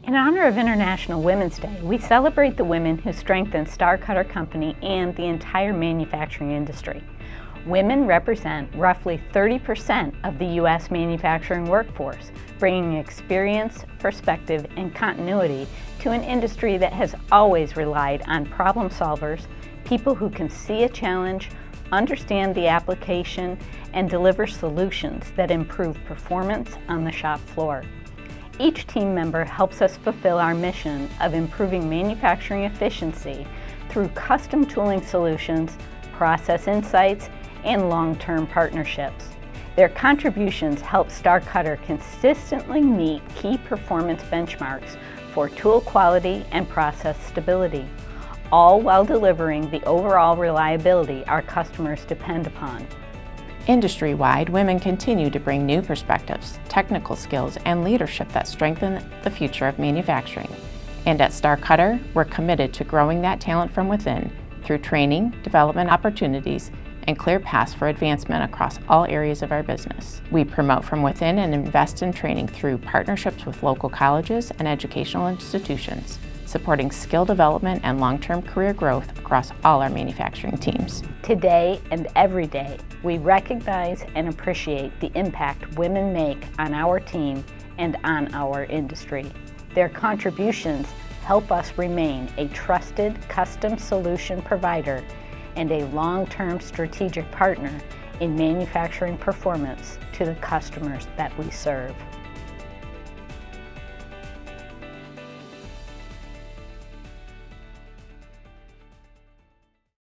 In honor of International Women's Day, we celebrate the women who strengthen Star Cutter Company and the entire manufacturing industry. Women represent roughly 30% of the U.S. manufacturing workforce, bringing experience, perspective, and continuity to an industry that has always relied on problem solvers, people who can see a challenge, understand the application, and deliver solutions that improve performance on the shop floor. Each team member helps us fulfill our mission of improving manufacturing efficiency through custom tooling solutions, process insights, and long-term partnerships. Their contributions help Star Cutter consistently meet key performance benchmarks for tool quality and process stability, all while delivering the overall reliability our customers depend upon. Industry-wide, women continue to bring new perspectives, technical skills, and leadership that strengthen the future of manufacturing. And at Star Cutter, we're committed to growing that talent from within through training, development opportunities, and clear paths for advancement across all areas of our business. We promote from within and invest in training through partnerships with local colleges and educational institutions, supporting skill development and long-term career growth across all our manufacturing teams. Today and every day, we recognize and appreciate the impact women make on our team and on our industry. Their contributions help us remain a trusted custom solution provider and a long-term strategic partner in manufacturing performance to the customers that we serve.